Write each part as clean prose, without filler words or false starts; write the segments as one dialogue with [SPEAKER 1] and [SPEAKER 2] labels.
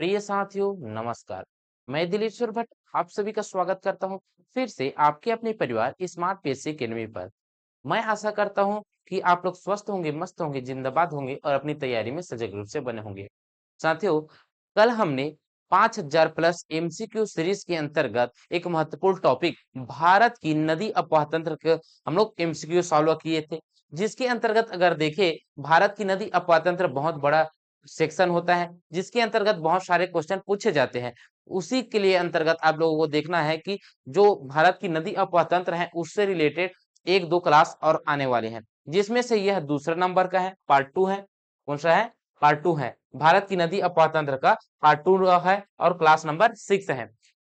[SPEAKER 1] प्रिय साथियों, नमस्कार। मैं दिलेश्वर भट्ट आप सभी का स्वागत करता हूं फिर से आपके अपने परिवार स्मार्ट पीएससी अकेडमी पर। मैं आशा करता हूं कि आप लोग स्वस्थ होंगे, मस्त होंगे, जिंदाबाद होंगे और अपनी तैयारी में सजग रूप से बने होंगे। साथियों, कल हमने 5000 प्लस एमसीक्यू सीरीज के अंतर्गत एक महत्वपूर्ण टॉपिक भारत की नदी अपवाह तंत्र के हम लोग एमसीक्यू सॉल्व किए थे, जिसके अंतर्गत अगर देखें भारत की नदी अपवाह तंत्र बहुत बड़ा सेक्शन होता है, जिसके अंतर्गत बहुत सारे क्वेश्चन पूछे जाते हैं। उसी के लिए अंतर्गत आप लोगों को देखना है कि जो भारत की नदी अपवाह तंत्र है उससे रिलेटेड एक दो क्लास और आने वाले हैं, जिसमें से यह दूसरा नंबर का है, पार्ट 2 है। कौन सा है? पार्ट 2 है। भारत की नदी अपवाह तंत्र का पार्ट 2 है और क्लास नंबर 6 है।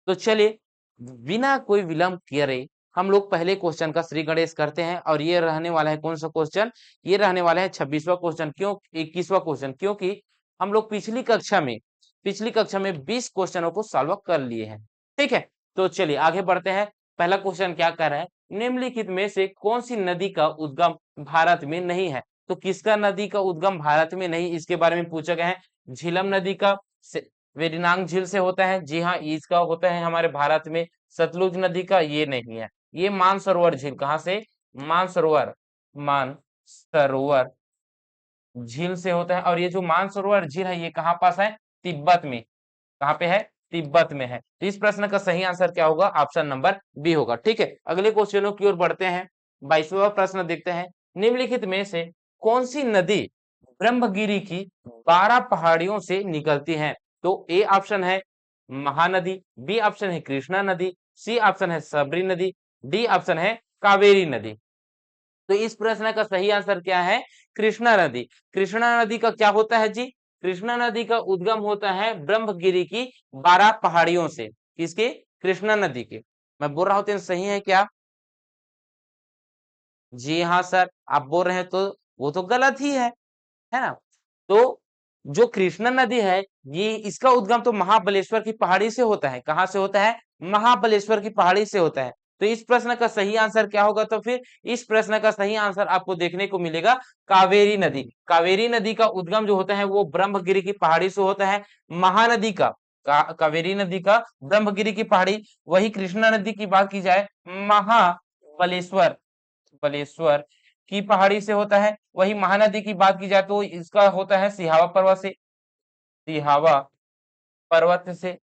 [SPEAKER 1] तो चलिए बिना कोई विलंब करे हम लोग पहले क्वेश्चन का श्री गणेश करते हैं और ये रहने वाला है कौन सा क्वेश्चन? ये रहने वाला है 26वां क्वेश्चन। क्यों 21वां क्वेश्चन? क्योंकि हम लोग पिछली कक्षा में 20 क्वेश्चनों को सॉल्व कर लिए हैं। ठीक है, तो चलिए आगे बढ़ते हैं। पहला क्वेश्चन क्या कर रहा है? निम्नलिखित में से कौन सी नदी का उद्गम भारत में नहीं है? तो किसका नदी का उद्गम भारत में नहीं, इसके बारे में पूछा गया है। झीलम नदी का वेरिनांग झील से होता है। जी हाँ, इसका होता है हमारे भारत में। सतलुज नदी का ये नहीं है। ये मानसरोवर झील कहाँ से? मानसरोवर झील से होता है। और ये जो मानसरोवर झील है ये कहाँ पास है? तिब्बत में। कहाँ पे है? तिब्बत में है। तो इस प्रश्न का सही आंसर क्या होगा? ऑप्शन नंबर बी होगा। ठीक है, अगले क्वेश्चनों की ओर बढ़ते हैं। 22वां प्रश्न देखते हैं। निम्नलिखित में से कौन सी नदी ब्रह्मगिरी की 12 पहाड़ियों से निकलती है? तो ए ऑप्शन है महानदी, बी ऑप्शन है कृष्णा नदी, सी ऑप्शन है सबरी नदी, डी ऑप्शन है कावेरी नदी। तो इस प्रश्न का सही आंसर क्या है? कृष्णा नदी। कृष्णा नदी का क्या होता है जी? कृष्णा नदी का उद्गम होता है ब्रह्मगिरी की 12 पहाड़ियों से। किसके? कृष्णा नदी के। मैं बोल रहा हूं तो सही है क्या? जी हाँ सर, आप बोल रहे हैं तो वो तो गलत ही है ना? तो जो कृष्णा नदी है ये इसका उद्गम तो महाबलेश्वर की पहाड़ी से होता है। कहाँ से होता है? महाबलेश्वर की पहाड़ी से होता है। तो इस प्रश्न का सही आंसर क्या होगा? तो फिर इस प्रश्न का सही आंसर आपको देखने को मिलेगा कावेरी नदी। कावेरी नदी का उद्गम जो होता है वो ब्रह्मगिरी की पहाड़ी से होता है। महानदी का कावेरी नदी का ब्रह्मगिरी की पहाड़ी। वही कृष्णा नदी की बात की जाए महाबलेश्वर बलेश्वर की पहाड़ी से होता है। वही महानदी की बात की जाए तो इसका होता है सिहावा पर्वत से। सिहावा पर्वत से।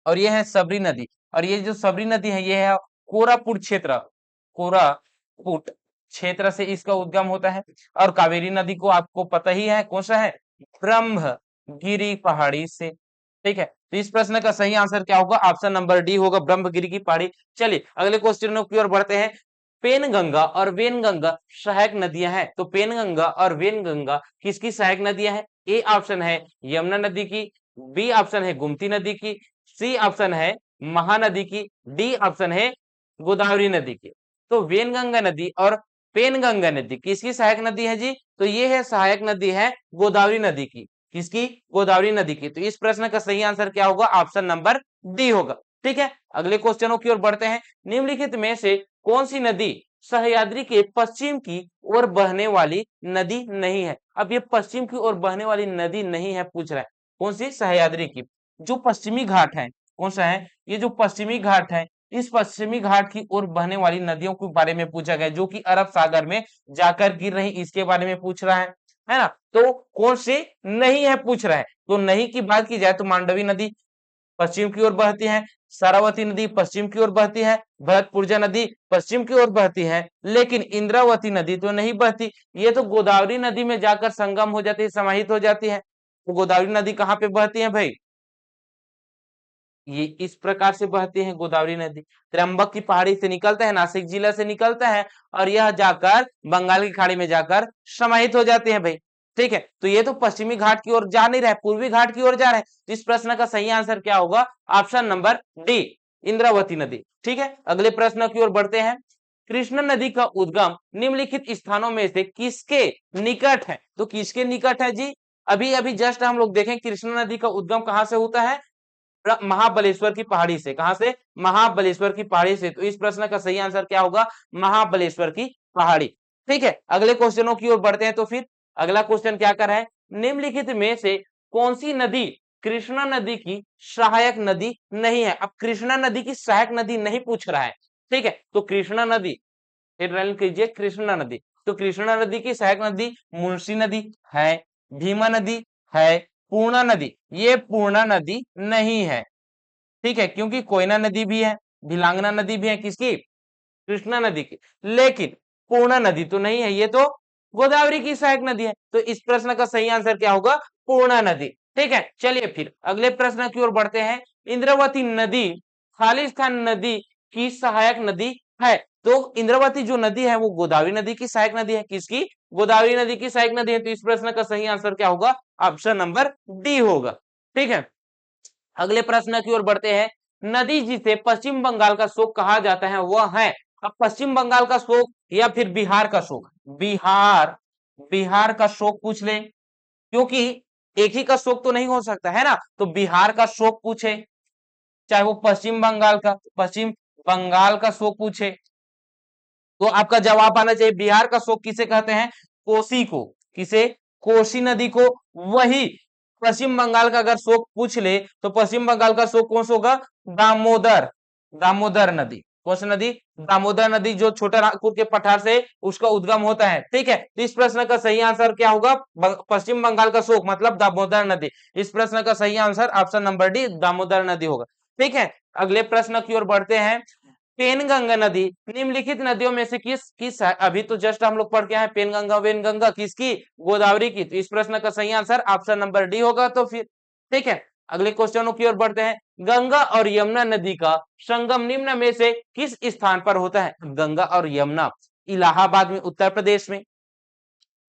[SPEAKER 1] और ये है सबरी नदी। और ये जो सबरी नदी है ये है कोरापुट क्षेत्र। कोरापुट क्षेत्र से इसका उद्गम होता है। और कावेरी नदी को आपको पता ही है कौन सा है? ब्रह्मगिरी पहाड़ी से। ठीक है, तो इस प्रश्न का सही आंसर क्या होगा? ऑप्शन नंबर डी होगा, ब्रह्मगिरी की पहाड़ी। चलिए अगले क्वेश्चन की ओर बढ़ते हैं। पेनगंगा और वेनगंगा सहायक नदियां हैं। तो पेनगंगा और वेनगंगा किसकी सहायक नदियां हैं? ए ऑप्शन है यमुना नदी की, बी ऑप्शन है गोमती नदी की, सी ऑप्शन है महानदी की, डी ऑप्शन है गोदावरी नदी की। तो वेनगंगा नदी और पेनगंगा नदी किसकी सहायक नदी है जी? तो ये है सहायक नदी है गोदावरी नदी की। किसकी? गोदावरी नदी की। तो इस प्रश्न का सही आंसर क्या होगा? ऑप्शन नंबर डी होगा। ठीक है, अगले क्वेश्चनों की ओर बढ़ते हैं। निम्नलिखित में से कौन सी नदी सह्याद्री के पश्चिम की ओर बहने वाली नदी नहीं है? अब ये पश्चिम की ओर बहने वाली नदी नहीं है पूछ रहा है। कौन सी? सह्याद्री की। जो पश्चिमी घाट है, कौन सा है? ये जो पश्चिमी घाट है, इस पश्चिमी घाट की ओर बहने वाली नदियों के बारे में पूछा गया, जो कि अरब सागर में जाकर गिर रही, इसके बारे में पूछ रहा है ना? तो कौन सी नहीं है पूछ रहा है। तो नहीं की बात की जाए तो मांडवी नदी पश्चिम की ओर बहती है, सारावती नदी पश्चिम की ओर बहती है, भरतपुरजा नदी पश्चिम की ओर बहती है, लेकिन इंद्रावती नदी तो नहीं बहती। ये तो गोदावरी नदी में जाकर संगम हो जाती है, समाहित हो जाती है। तो गोदावरी नदी कहाँ पे बहती है भाई? ये इस प्रकार से बहती है गोदावरी नदी। त्र्यंबक की पहाड़ी से निकलता है, नासिक जिला से निकलता है और यह जाकर बंगाल की खाड़ी में जाकर समाहित हो जाते हैं भाई। ठीक है, तो ये तो पश्चिमी घाट की ओर जा नहीं रहा है, पूर्वी घाट की ओर जा रहा है। तो इस प्रश्न का सही आंसर क्या होगा? ऑप्शन नंबर डी, इंद्रावती नदी। ठीक है, अगले प्रश्न की ओर बढ़ते हैं। कृष्णा नदी का उद्गम निम्नलिखित स्थानों में से किसके निकट है? तो किसके निकट है जी? अभी अभी जस्ट हम लोग देखें कृष्णा नदी का उद्गम कहां से होता है? महाबलेश्वर की पहाड़ी से। कहां से? महाबलेश्वर की पहाड़ी से। तो इस प्रश्न का सही आंसर क्या होगा? महाबलेश्वर की पहाड़ी। ठीक है, अगले क्वेश्चनों की ओर बढ़ते हैं। तो फिर अगला क्वेश्चन क्या कर रहा है? निम्नलिखित में से कौन सी नदी कृष्णा नदी की सहायक नदी नहीं है। अब कृष्णा नदी की सहायक नदी नहीं पूछ रहा है, ठीक है। तो कृष्णा नदी हेडलाइन कीजिए, कृष्णा नदी। तो कृष्णा नदी की सहायक नदी मुंशी नदी है, भीमा नदी है, पूर्णा नदी, ये पूर्णा नदी नहीं है, ठीक है, क्योंकि कोयना नदी भी है, भिलांगना नदी भी है, किसकी, कृष्णा नदी की। लेकिन पूर्णा नदी तो नहीं है, ये तो गोदावरी की सहायक नदी है। तो इस प्रश्न का सही आंसर क्या होगा, पूर्णा नदी, ठीक है। चलिए फिर अगले प्रश्न की ओर बढ़ते हैं। इंद्रावती नदी खालिस्तान नदी की सहायक नदी है। तो इंद्रावती जो नदी है वो गोदावरी नदी की सहायक नदी है, किसकी, गोदावरी नदी की सहायक नदी है। तो इस प्रश्न का सही आंसर क्या होगा, ऑप्शन नंबर डी होगा, ठीक है। अगले प्रश्न की ओर बढ़ते हैं। नदी जिसे पश्चिम बंगाल का शोक कहा जाता है वह है, अब पश्चिम बंगाल का शोक या फिर बिहार का शोक, बिहार, बिहार का शोक पूछ ले, क्योंकि एक ही का शोक तो नहीं हो सकता है ना। तो बिहार का शोक पूछे, चाहे वो पश्चिम बंगाल का, पश्चिम बंगाल का शोक पूछे, तो आपका जवाब आना चाहिए बिहार का शोक किसे कहते हैं, कोसी को, किसे, कोसी नदी को। वही पश्चिम बंगाल का अगर शोक पूछ ले तो पश्चिम बंगाल का शोक कौन सा होगा, दामोदर, दामोदर नदी, कौन सी नदी, दामोदर नदी, जो छोटा नागपुर के पठार से उसका उद्गम होता है, ठीक है। तो इस प्रश्न का सही आंसर क्या होगा, पश्चिम बंगाल का शोक मतलब दामोदर नदी। इस प्रश्न का सही answer option number D Damodar नदी होगा, ठीक है। अगले प्रश्न की ओर बढ़ते हैं। पेनगंगा नदी निम्नलिखित नदियों में से किस किस है, अभी तो जस्ट हम लोग पढ़ के आए पेनगंगा वेनगंगा, किसकी, गोदावरी की। तो इस प्रश्न का सही आंसर ऑप्शन नंबर डी होगा। तो फिर ठीक है, अगले क्वेश्चनों की ओर बढ़ते हैं। गंगा और यमुना नदी का संगम निम्न में से किस स्थान पर होता है, गंगा और यमुना इलाहाबाद में, उत्तर प्रदेश में।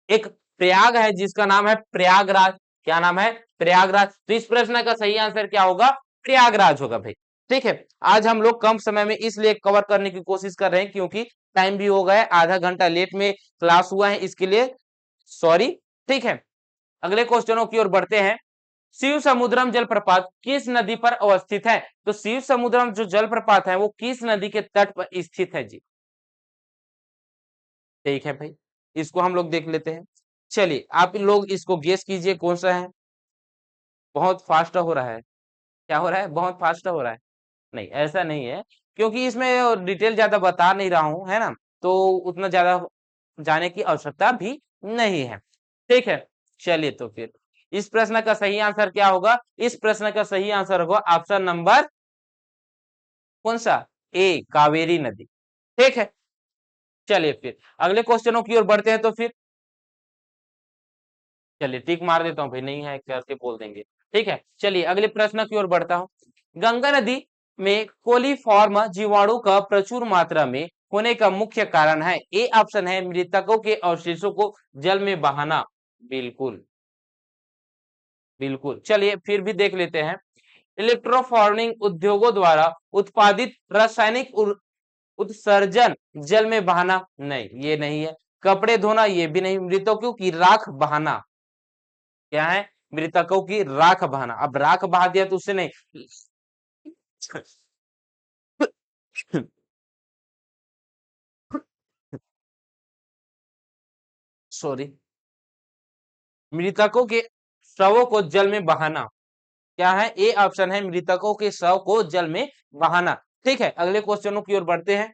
[SPEAKER 1] एक प्रयाग है जिसका नाम है प्रयागराज, क्या नाम है, प्रयागराज। तो इस प्रश्न का सही आंसर क्या होगा, प्रयागराज होगा भाई, ठीक है। आज हम लोग कम समय में इसलिए कवर करने की कोशिश कर रहे हैं क्योंकि टाइम भी हो गया है, आधा घंटा लेट में क्लास हुआ है, इसके लिए सॉरी, ठीक है। अगले क्वेश्चनों की ओर बढ़ते हैं। शिव समुद्रम जलप्रपात किस नदी पर अवस्थित है, तो शिव समुद्रम जो जलप्रपात है वो किस नदी के तट पर स्थित है जी, ठीक है भाई, इसको हम लोग देख लेते हैं। चलिए आप लोग इसको गेस कीजिए कौन सा है। बहुत फास्ट हो रहा है, क्या हो रहा है, बहुत फास्ट हो रहा है, नहीं ऐसा नहीं है, क्योंकि इसमें डिटेल ज्यादा बता नहीं रहा हूं, है ना, तो उतना ज्यादा जाने की आवश्यकता भी नहीं है, ठीक है। चलिए तो फिर इस प्रश्न का सही आंसर क्या होगा, इस प्रश्न का सही आंसर होगा ऑप्शन नंबर कौन सा, ए कावेरी नदी, ठीक है। चलिए फिर अगले क्वेश्चनों की ओर बढ़ते हैं। तो फिर चलिए टिक मार देता हूं भाई, नहीं है करके बोल देंगे, ठीक है। चलिए अगले प्रश्न की ओर बढ़ता हूं। गंगा नदी में कोलीफॉर्म जीवाणु का प्रचुर मात्रा में होने का मुख्य कारण है, ए ऑप्शन है मृतकों के अवशेषों को जल में बहाना, बिल्कुल बिल्कुल। चलिए फिर भी देख लेते हैं। इलेक्ट्रोफॉर्मिंग उद्योगों द्वारा उत्पादित रासायनिक उत्सर्जन जल में बहाना, नहीं ये नहीं है। कपड़े धोना, ये भी नहीं। मृतकों की राख बहाना, क्या है, मृतकों की राख बहाना। अब राख बहा दिया तो उससे नहीं सॉरी, मृतकों के शवों को जल में बहाना, क्या है, ए ऑप्शन है मृतकों के शव को जल में बहाना, ठीक है। अगले क्वेश्चनों की ओर बढ़ते हैं।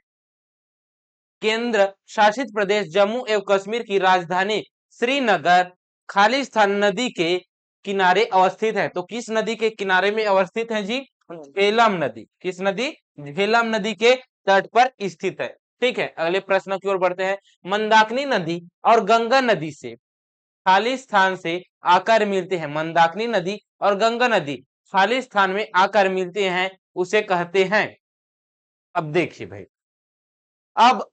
[SPEAKER 1] केंद्र शासित प्रदेश जम्मू एवं कश्मीर की राजधानी श्रीनगर खालिस्तान नदी के किनारे अवस्थित है, तो किस नदी के किनारे में अवस्थित है जी, झेलम नदी, किस नदी, झेलम नदी के तट पर स्थित है, ठीक है। अगले प्रश्न की ओर बढ़ते हैं। मंदाकिनी नदी और गंगा नदी से खालिस्तान से आकर मिलते हैं, मंदाकिनी नदी और गंगा नदी खालिस्तान में आकर मिलते हैं, उसे कहते हैं, अब देखिए भाई, अब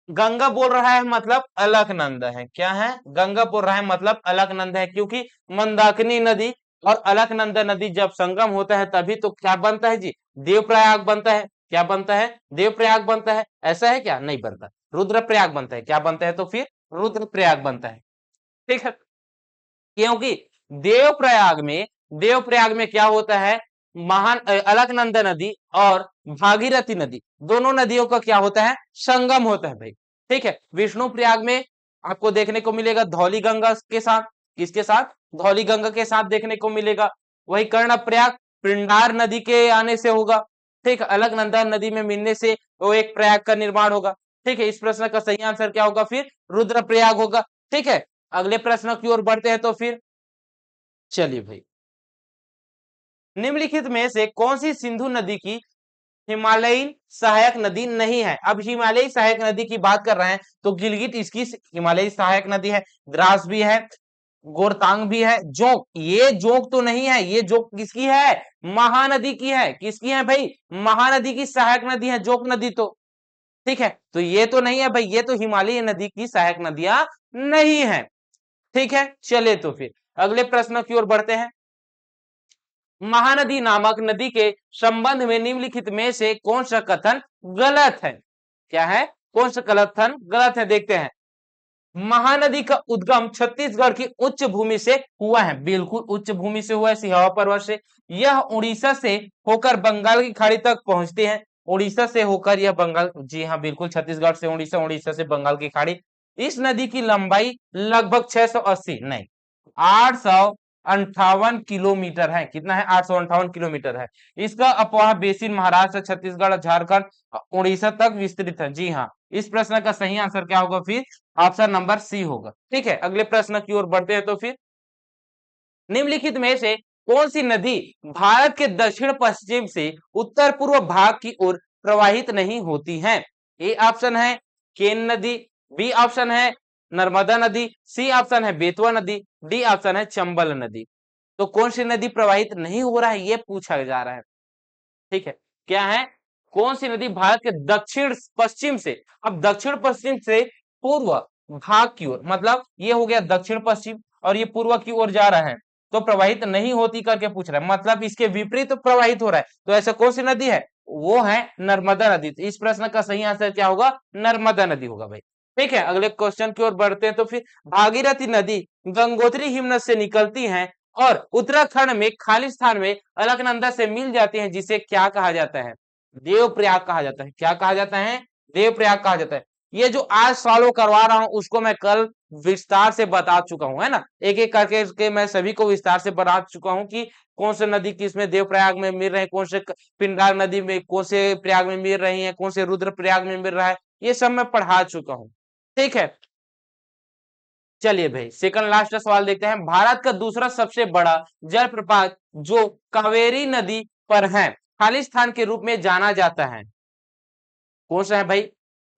[SPEAKER 1] गंगा बोल रहा है मतलब अलकनंदा है, क्या है, गंगा बोल रहा है मतलब अलकनंदा है, क्योंकि मंदाकिनी नदी और अलकनंदा नदी जब संगम होता है तभी तो क्या बनता है जी, देवप्रयाग बनता है, क्या बनता है, देवप्रयाग बनता है, ऐसा है क्या, नहीं बनता, रुद्रप्रयाग बनता है, क्या बनता है, तो फिर रुद्रप्रयाग बनता है, ठीक है। क्योंकि देवप्रयाग में क्या होता है, महान अलकनंदा नदी और भागीरथी नदी, दोनों नदियों का क्या होता है, संगम होता है भाई, ठीक है। विष्णु प्रयाग में आपको देखने को मिलेगा धौली गंगा के साथ, किसके साथ, धौली गंगा के साथ देखने को मिलेगा। वही कर्णप्रयाग पिंडार नदी के आने से होगा। ठीक है, अलकनंदा नदी में मिलने से वो एक प्रयाग का निर्माण होगा। ठीक है, इस प्रश्न का सही आंसर क्या होगा? फिर रुद्रप्रयाग होगा। ठीक है, अगले प्रश्न की ओर बढ़ते हैं। तो फिर चलिए भाई, निम्नलिखित में से कौन सी सिंधु नदी की हिमालयी सहायक नदी नहीं है? अब हिमालयी सहायक नदी की बात कर रहे हैं तो गिलगित इसकी हिमालयी सहायक नदी है, द्रास भी है, गोरतांग भी है, जोंक, ये जोंक तो नहीं है। ये जोंक किसकी है? महानदी की है। किसकी है भाई? महानदी की सहायक नदी है जोंक नदी तो। ठीक है, तो ये तो नहीं है भाई, ये तो हिमालयी नदी की सहायक नदियां नहीं है। ठीक है, चले तो फिर अगले प्रश्न की ओर बढ़ते हैं। महानदी नामक नदी के संबंध में निम्नलिखित में से कौन सा कथन गलत है? क्या है? कौन सा कथन गलत है? देखते हैं। महानदी का उद्गम छत्तीसगढ़ की उच्च भूमि से हुआ है। बिल्कुल उच्च भूमि से हुआ है, सिहावा पर्वत से। यह उड़ीसा से होकर बंगाल की खाड़ी तक पहुंचती है। उड़ीसा से होकर यह बंगाल, जी हाँ बिल्कुल, छत्तीसगढ़ से उड़ीसा, उड़ीसा से बंगाल की खाड़ी। इस नदी की लंबाई लगभग 680 नहीं 858 किलोमीटर है। कितना है? 858 किलोमीटर है। इसका अपवाह बेसिन महाराष्ट्र, छत्तीसगढ़, झारखंड, उड़ीसा तक विस्तृत है। जी हाँ, इस प्रश्न का सही आंसर क्या होगा? फिर ऑप्शन नंबर सी होगा। ठीक है, अगले प्रश्न की ओर बढ़ते हैं। तो फिर निम्नलिखित में से कौन सी नदी भारत के दक्षिण पश्चिम से उत्तर पूर्व भाग की ओर प्रवाहित नहीं होती है? ए ऑप्शन है केन नदी, बी ऑप्शन है नर्मदा नदी, सी ऑप्शन है बेतवा नदी, डी ऑप्शन है चंबल नदी। तो कौन सी नदी प्रवाहित नहीं हो रहा है ये पूछा जा रहा है। ठीक है, क्या है? कौन सी नदी भारत के दक्षिण पश्चिम से, अब दक्षिण पश्चिम से पूर्व भाग की ओर, मतलब ये हो गया दक्षिण पश्चिम और ये पूर्व की ओर जा रहा है, तो प्रवाहित नहीं होती करके पूछ रहा है, मतलब इसके विपरीत तो प्रवाहित हो रहा है। तो ऐसा कौन सी नदी है? वो है नर्मदा नदी। तो इस प्रश्न का सही आंसर क्या होगा? नर्मदा नदी होगा भाई। ठीक है, अगले क्वेश्चन की ओर बढ़ते हैं। तो फिर भागीरथी नदी गंगोत्री हिमनद से निकलती है और उत्तराखंड में खालिस्तान में अलकनंदा से मिल जाती हैं, जिसे क्या कहा जाता है? देवप्रयाग कहा जाता है। क्या कहा जाता है? देवप्रयाग कहा जाता है। ये जो आज सॉल्व करवा रहा हूं उसको मैं कल विस्तार से बता चुका हूं, है ना, एक एक करके के मैं सभी को विस्तार से बता चुका हूं कि कौन से नदी किसमें देवप्रयाग में मिल रहे हैं, कौन से पिंडार नदी में, कौन से प्रयाग में मिल रही है, कौन से रुद्र प्रयाग में मिल रहा है, ये सब मैं पढ़ा चुका हूं। ठीक है, चलिए भाई सेकंड लास्ट सवाल देखते हैं। भारत का दूसरा सबसे बड़ा जलप्रपात जो कावेरी नदी पर है, खालिस्तान के रूप में जाना जाता है, कौन सा है भाई?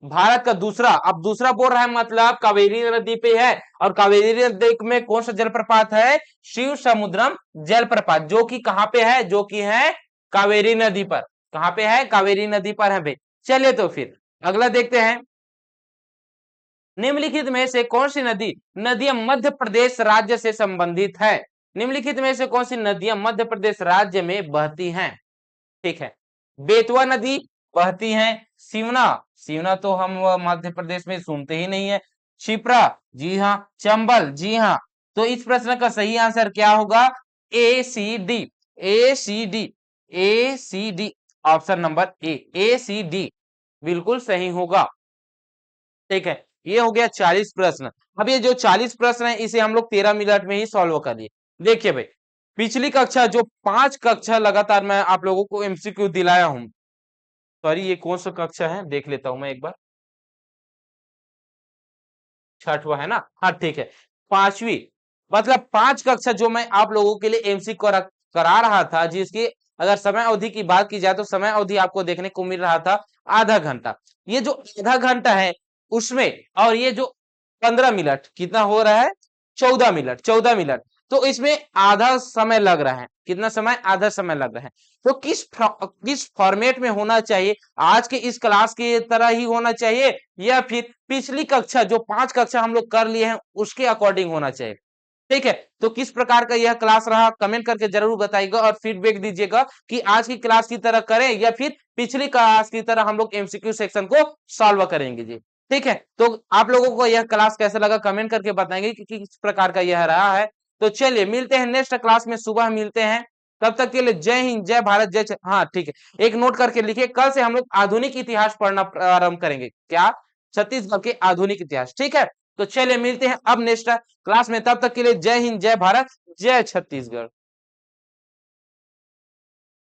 [SPEAKER 1] भारत का दूसरा, अब दूसरा बोल रहा है मतलब कावेरी नदी पे है, और कावेरी नदी में कौन सा जलप्रपात है? शिव समुद्रम जलप्रपात, जो कि कहां पे है? जो कि है कावेरी नदी पर। कहां पे है? कावेरी नदी पर है भाई। चलिए तो फिर अगला देखते हैं। निम्नलिखित में से कौन सी नदियां मध्य प्रदेश राज्य से संबंधित है? निम्नलिखित में से कौन सी नदियां मध्य प्रदेश राज्य में बहती हैं? ठीक है, बेतवा नदी बहती है, सिवना, सिवना तो हम मध्य प्रदेश में सुनते ही नहीं है, क्षिप्रा, जी हाँ, चंबल, जी हाँ। तो इस प्रश्न का सही आंसर क्या होगा? A C D, A C D, A C D, option number A C D बिल्कुल सही होगा। ठीक है, ये हो गया 40 प्रश्न। अब ये जो 40 प्रश्न है इसे हम लोग 13 मिनट में ही सॉल्व कर लिए। देखिए भाई, पिछली कक्षा जो 5 कक्षा लगातार मैं आप लोगों को एमसीक्यू दिलाया हूं, सॉरी ये कौन सा कक्षा है देख लेता हूं मैं एक बार, छठवा है ना? हाँ ठीक है, पांचवी, मतलब 5 कक्षा जो मैं आप लोगों के लिए एमसीक्यू करा रहा था, जिसकी अगर समय अवधि की बात की जाए तो समय अवधि आपको देखने को मिल रहा था आधा घंटा। ये जो आधा घंटा है उसमें, और ये जो 15 मिनट कितना हो रहा है? 14 मिनट, 14 मिनट। तो इसमें आधा समय लग रहा है। कितना समय? आधा समय लग रहा है। तो किस फॉर्मेट में होना चाहिए? आज के इस क्लास की तरह ही होना चाहिए, या फिर पिछली कक्षा जो 5 कक्षा हम लोग कर लिए हैं उसके अकॉर्डिंग होना चाहिए? ठीक है, तो किस प्रकार का यह क्लास रहा कमेंट करके जरूर बताइएगा और फीडबैक दीजिएगा कि आज की क्लास की तरह करें या फिर पिछली क्लास की तरह हम लोग एमसीक्यू सेक्शन को सॉल्व करेंगे जी। ठीक है, तो आप लोगों को यह क्लास कैसा लगा कमेंट करके बताएंगे कि किस प्रकार का यह रहा है। तो चलिए मिलते हैं नेक्स्ट क्लास में, सुबह मिलते हैं। तब तक के लिए जय हिंद, जय भारत, हाँ ठीक है, एक नोट करके लिखिए, कल से हम लोग आधुनिक इतिहास पढ़ना प्रारंभ करेंगे। क्या? छत्तीसगढ़ के आधुनिक इतिहास। ठीक है, तो चलिए मिलते हैं अब नेक्स्ट क्लास में। तब तक के लिए जय हिंद, जय भारत, जय छत्तीसगढ़।